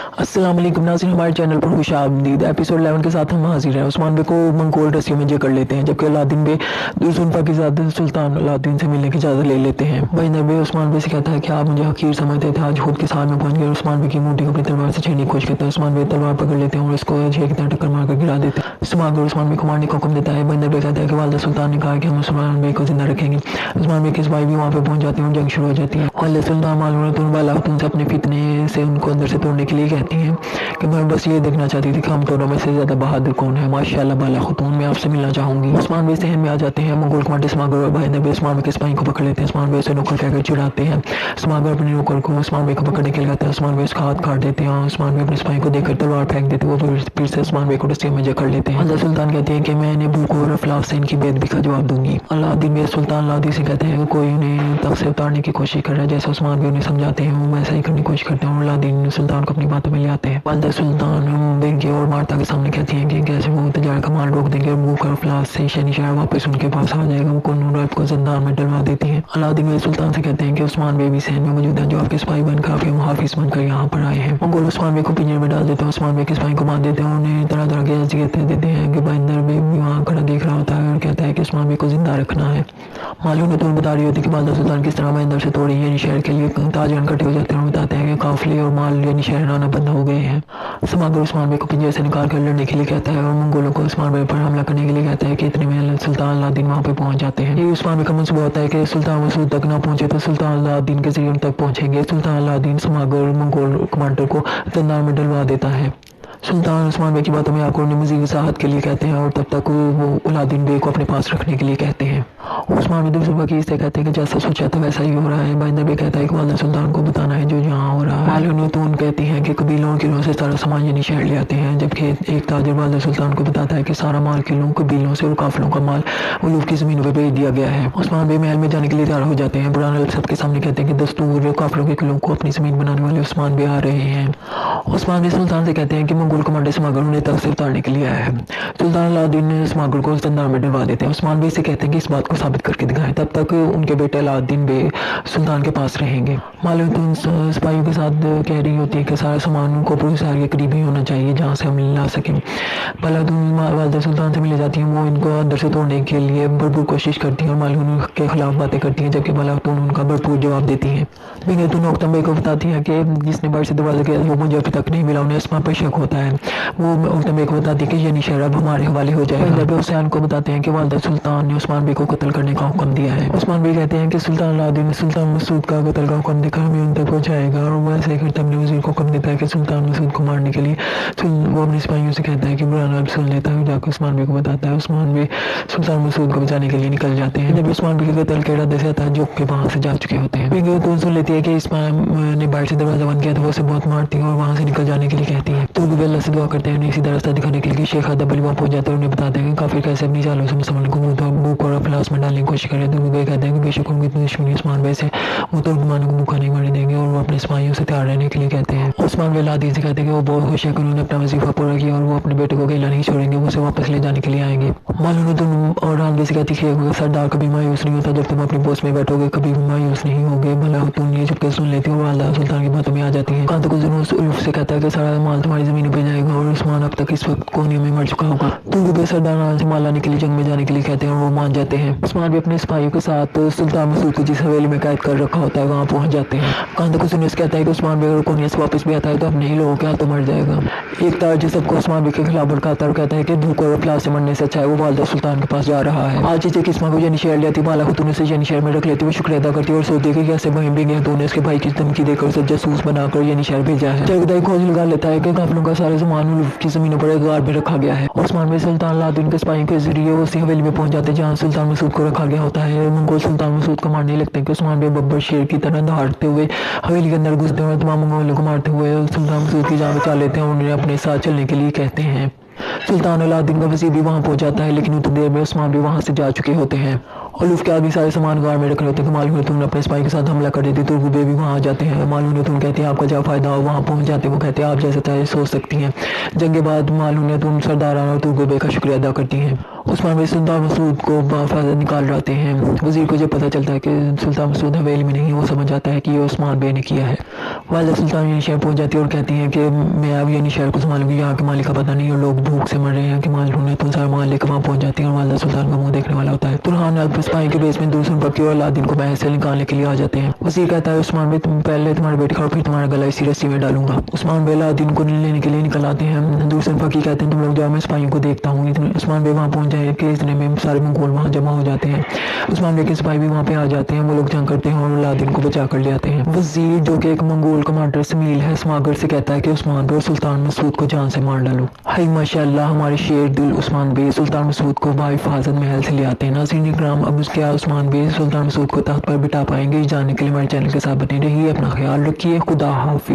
السلام علیکم ناظرین، ہمارے چینل پر خوش آمدید۔ ایپیسوڈ 11 کے ساتھ ہم حاضر ہیں۔ عثمان بے کو منگول رسیوں میں جکڑ لیتے ہیں، جبکہ الادین بے ذوالفقار کی زادہ سلطان الادین سے ملنے کی اجازت لے لیتے ہیں۔ بجنر بے عثمان بے سے کہتا ہے کہ آپ مجھے حقیر سمجھتے تھے، آج خود کے ساتھ میں پہنچ گئے۔ عثمان بے کی موٹی کو اپنی تلوار سے چھیڑنے کی کوشش کرتا ہے۔ عثمان بے تلوار پکڑ لیتے ہیں اور اس کو چھے کی طرح ٹکر مار کر گرا دیتے ہیں۔ سماگر عثمان بے کو مارنے کا حکم دیتا ہے۔ بجنر بے کہتا ہے کہ والدہ سلطان نے کہا کہ ہم عثمان بے کو زندہ رکھیں گے۔ عثمان بے کے سپاہی بھی وہاں پہ پہنچ جاتے ہیں اور جنگ شروع ہو جاتی ہے۔ والدہ سلطان معلوم بالا خاتون سے اپنے فتنے سے ان کو اندر سے توڑنے کے لیے کہتی ہیں کہ میں بس یہ دیکھنا چاہتی تھی کہ ہم دونوں میں سے زیادہ بہادر کون ہے۔ ماشاءاللہ بالا خاتون، میں آپ سے ملنا چاہوں گی۔ عثمان بے ذہن میں آ جاتے ہیں۔ منگول کمانڈر سماگر اور بجنر بے عثمان بے کے سپاہی کو پکڑ لیتے ہیں۔ عثمان بے اسے نوکر کہہ کر چڑھاتے ہیں۔ سماگر اپنے نوکر کو عثمان بے کو پکڑنے کے لیے کہتا ہے۔ عثمان بے اس کا ہاتھ کاٹ دیتے ہیں اور عثمان بے اپنے سپاہی کو دیکھ کر تلوار پھینک دیتے ہیں۔ وہ پھر سے عثمان بے کو رسیوں میں جکڑ لیتے ہیں۔ والدہ سلطان کہتے ہیں کہ میں انہیں بھوک اور افلاس سے ان کی بے ادبی کا جواب دوں گی۔ الادین بے سلطان الادین سے کہتے ہیں کہ کوئی انہیں تخت سے اتارنے کی کوشش کر رہا ہے۔ جیسا عثمان بے انہیں سمجھاتے ہیں وہ ویسا ہی کرنے کی کوشش کرتے ہیں اور الادین سلطان کو اپنی باتوں میں لے آتے ہیں۔ والدہ سلطان بینکی اور مارتا کے سامنے کہتی ہیں کہ کیسے وہ تجارت کا مال روک دیں گے اور بھوک اور افلاس سے شہنشاہ واپس ان کے پاس آ جائے گا۔ وہ قانون رب کو زندان میں ڈلوا دیتی ہیں۔ الادین بے سلطان سے کہتے ہیں کہ عثمان بے بھی صحن میں موجود ہیں، جو آپ کے سپاہی بن کر آپ کے محافظ بن کر یہاں پر آئے ہیں۔ منگول عثمان بے کو پنجرے میں ڈال دیتے ہیں۔ عثمان بے کے سپاہی کو باندھ دیتے ہیں اور انہیں طرح طرح کی اذیتیں دیتے ہیں کہ بجنر بے بھی وہاں کھڑا دیکھ رہا ہوتا ہے اور کہتا ہے کہ عثمان بے کو زندہ رکھنا ہے۔ معلوم تو بتا رہی ہوتی ہے کہ والدہ سلطان کس طرح بجنر سے توڑی یعنی شہر کے لیے تاجران اکٹھے ہو جاتے ہیں اور بتاتے ہیں کہ قافلے اور مال یعنی شہر آنا بند ہو گئے ہیں۔ سماگر عثمان بے کو پنجرے سے نکال کر لڑنے کے لیے کہتا ہے اور منگولوں کو عثمان بے پر حملہ کرنے کے لیے کہتا ہے کہ اتنے میں سلطان الادین وہاں پہ پہنچ جاتے ہیں۔ یہ عثمان بے کا منصوبہ ہوتا ہے کہ سلطان مسعود تک نہ پہنچے تو سلطان الادین کے ذریعے ان تک پہنچیں گے۔ سلطان الادین سماگر اور منگول کمانڈر کو زندان میں ڈلوا دیتا ہے۔ سلطان عثمان بے کی باتوں میں آ کر انہیں مزید وضاحت کے لیے کہتے ہیں اور تب تک وہ الادین بے کو اپنے پاس رکھنے کے لیے کہتے ہیں۔ عثمان بے دوسرے وکیل سے کہتے ہیں کہ جیسا سوچا تھا ویسا ہی ہو رہا ہے۔ بجنر بے کہتا ہے کہ والدہ سلطان کو بتانا ہے جو یہاں ہو رہا ہے۔ معلوم تو ان کہتی ہیں کہ قبیلوں قلعوں سے سارا سامان یعنی شہر لے آتے ہیں، جبکہ ایک تاجر والدہ سلطان کو بتاتا ہے کہ سارا مال قبیلوں سے اور قافلوں کا مال الوف کی زمینوں پہ بھیج دیا گیا ہے۔ عثمان بے محل میں جانے کے لیے تیار ہو جاتے ہیں۔ برہان الب سب کے سامنے کہتے ہیں کہ دستور قافلوں کے قلعوں کو اپنی زمین بنانے والے عثمان بے آ رہے ہیں۔ عثمان بے سلطان سے کہتے ہیں کہ منگول کمانڈر سماگر انہیں تخت سے اتارنے کے لیے آیا ہے۔ سلطان الادین نے سماگر کو زندان میں ڈلوا دیتے ہیں۔ عثمان بے سے کہتے ہیں کہ اس بات کو ثابت کر کے دکھائیں، تب تک ان کے بیٹے الادین بے سلطان کے پاس رہیں گے۔ معلوم تو سپاہیوں کے ساتھ کہہ رہی ہوتی ہے کہ سارا سامان کو پروسار کے قریب ہی ہونا چاہیے جہاں سے ہم لا سکیں۔ الادین والدہ سلطان سے ملے جاتی ہیں۔ وہ ان کو اندر سے توڑنے کے لیے بھرپور کوشش کرتی ہیں اور معلوم کے خلاف باتیں کرتی ہیں، جبکہ خاتون ان کا بھرپور جواب دیتی ہیں۔ بینگتون اوکتم بے کو بتاتی ہے کہ جس نے باہر سے دروازہ کیا وہ مجھے ابھی تک نہیں ملا، انہیں اسما پر شک ہوتا ہے۔ وہ اوکتم بے کو بتاتی ہے کہ یہ شہر اب ہمارے حوالے ہو جائے گا۔ بجنر بے حسین کو بتاتے ہیں کہ والدہ سلطان نے عثمان بے کو قتل کرنے کا حکم دیا ہے۔ عثمان بے کہتے ہیں کہ سلطان الادین نے سلطان مسعود کا قتل کا حکم دے کر ہمیں ان تک پہنچائے گا، اور وہ ایسے ہی کرتے اپنے وزیر کو حکم دیتا ہے کہ سلطان مسعود کو مارنے کے لیے وہ اپنے سپاہیوں سے کہتا ہے کہ برہان الب سن لیتا ہے، جا کر عثمان بے کو بتاتا ہے۔ عثمان بے سلطان مسعود کو بچانے کے لیے نکل جاتے ہیں۔ جب عثمان بے کے قتل کے ارادے سے آتا ہے جو کہ وہاں سے جا چکے ہوتے ہیں۔ بینگتون سن لیتی ہے کہ اسماعیل نے باہر سے دروازہ بند کیا تو وہ اسے بہت مارتی ہے اور وہاں سے نکل جانے کے لیے کہتی ہے۔ تو وہ اللہ سے دعا کرتے ہیں انہیں سیدھا راستہ دکھانے کے لیے کہ شیخ ادب علی وہاں پہنچ جاتے ہیں اور انہیں بتاتے ہیں کہ کافر کیسے اپنی چالوں سے مسلمان کو بھوک اور افلاس میں ڈالنے کی کوشش کرے۔ تو وہ کہتے ہیں کہ بے شک ان کی اتنی دشمنی عثمان بے سے وہ ترکمانوں کو بھوکا نہیں مرنے دیں گے، اور وہ اپنے سپاہیوں سے تیار رہنے کے لیے کہتے ہیں۔ عثمان بے الادین سے کہتے ہیں کہ وہ بہت خوش ہے کہ انہوں نے اپنا وظیفہ پورا کیا اور وہ اپنے بیٹے کو اکیلا نہیں چھوڑیں گے، وہ اسے واپس لے جانے کے لیے آئیں گے۔ معلوم تم اور رانوی سے کہتی ہے کہ سردار کبھی مایوس نہیں ہوتا، جب تم اپنی پوسٹ میں بیٹھو گے کبھی بھی مایوس نہیں ہوگے۔ بھلا خاتون یہ چپ کے سن لیتی ہے اور والدہ سلطان کی باتوں میں آ جاتی ہیں۔ کانتو کو الوف سے کہتا ہے کہ سارا مال تمہاری زمینوں پہ جائے گا اور عثمان اب تک اس وقت کوہنیوں میں مر چکا ہوگا۔ ترک بے سرداران سے مال لانے کے لیے جنگ میں جانے کے لیے کہتے ہیں اور وہ مان جاتے ہیں۔ عثمان بھی اپنے سپاہیوں کے ساتھ سلطان مسعود کو جس حویلی میں قید کر رکھا ہوتا ہے وہاں پہنچ جاتے ہیں۔ کانتو کو کہتا ہے کہ عثمان بے اگر کوہنیا سے واپس بھی آتا ہے تو اپنے ہی لوگوں کے ہاتھوں مر جائے گا۔ ایک تاجر سب کو عثمان بے کے خلاف بھڑکاتا ہے اور کہتا ہے کہ بھوک اور افلاس سے مرنے سے اچھا ہے وہ والدہ سلطان کے پاس جا رہا ہے۔ آج چچے قسمہ کو یعنی شہر لیتی بالا خاتون اسے یعنی شہر میں رکھ لیتی، وہ شکریہ ادا کرتی ہے اور سوچتی ہے کہ کیسے بینگتون نے اس کے بھائی کی دھمکی دے کر اسے جاسوس بنا کر یعنی شہر بھیجا ہے۔ جگدائی کھوج لگا لیتا ہے کہ قافلوں کا سارا سامان الوف کی زمینوں پر ایک غار میں رکھا گیا ہے۔ عثمان بے سلطان الادین کے سپاہیوں کے ذریعے اسی حویلی میں پہنچ جاتے ہیں جہاں سلطان مسعود کو رکھا گیا ہوتا ہے۔ منگول سلطان مسعود کو مارنے لگتے ہیں کہ عثمان بے ببر شیر کی طرح دہاڑتے ہوئے حویلی کے اندر گھستے ہیں اور تمام منگولوں کو مارتے ہوئے سلطان مسعود کی جان بچا لیتے ہیں اور انہیں اپنے ساتھ چلنے کے لیے کہتے ہیں۔ سلطان الادین کا وزیر بھی وہاں پہنچ جاتا ہے، لیکن اتنی دیر میں عثمان بھی وہاں سے جا چکے ہوتے ہیں۔ الوف کے آدمی سارے سامان غار میں رکھ رہے ہوتے ہیں کہ معلوم تم نے اپنے سپاہی کے ساتھ حملہ کر دیتی۔ ترک بے بھی وہاں آ جاتے ہیں۔ معلوم تم کہتے ہیں آپ کا کیا فائدہ ہو، وہاں پہنچ جاتے ہیں۔ وہ کہتے ہیں آپ جیسے چاہے سوچ سکتی ہیں۔ جنگ کے بعد معلوم تم سرداران اور ترک بے کا شکریہ ادا کرتی ہیں۔ عثمان بے سلطان مسعود کو بحفاظت نکال لاتے ہیں۔ وزیر کو جب پتہ چلتا ہے کہ سلطان مسعود حویلی میں نہیں، وہ سمجھ جاتا ہے کہ یہ عثمان بے نے کیا ہے۔ والدہ سلطان یعنی شہر پہنچ جاتی ہے اور کہتی ہیں کہ میں اب یعنی شہر کو سنبھالوں گی، یہاں کے مالک کا پتہ نہیں اور لوگ بھوک سے مر رہے ہیں کہ مال ڈھونڈیں، تو سارے مال لے کے وہاں پہنچ جاتی ہیں اور والدہ سلطان کا منہ دیکھنے والا ہوتا ہے۔ ترحان سپاہی کے بیس میں دوسروں پکی اور الادین کو محل سے نکالنے کے لیے آ جاتے ہیں۔ وزیر کہتا ہے عثمان بھائی تم پہلے تمہارے بیٹے کا اور پھر تمہارا گلا اسی رسی میں ڈالوں گا۔ عثمان بھائی الادین کو لینے کے لیے نکل آتے ہیں۔ دوسرے پکی کہتے ہیں تم لوگ جاؤ میں سپاہیوں کو دیکھتا ہوں۔ عثمان بھائی وہاں پہنچ جائے کہ اتنے میں سارے منگول وہاں جمع ہو جاتے ہیں۔ عثمان بھائی کے سپاہی بھی وہاں پہ آ جاتے ہیں، وہ لوگ جنگ کرتے ہیں اور الادین کو بچا کر لے آتے ہیں۔ وزیر جو کہ ایک منگول کمانڈر سمیل ہے سماگر سے کہتا ہے کہ عثمان بھائی اور سلطان مسعود کو جان سے مار ڈالو۔ ہائی ماشاءاللہ ہمارے شیر دل عثمان بھائی سلطان مسعود کو بحفاظت محل سے لے آتے ہیں۔ ناظرین اکرام اب کیا عثمان بھائی سلطان مسعود کو تخت پر بٹھا پائیں گے؟ جاننے کے لیے ہمارے چینل کے ساتھ بنے رہیے، اپنا خیال رکھیے، خدا حافظ۔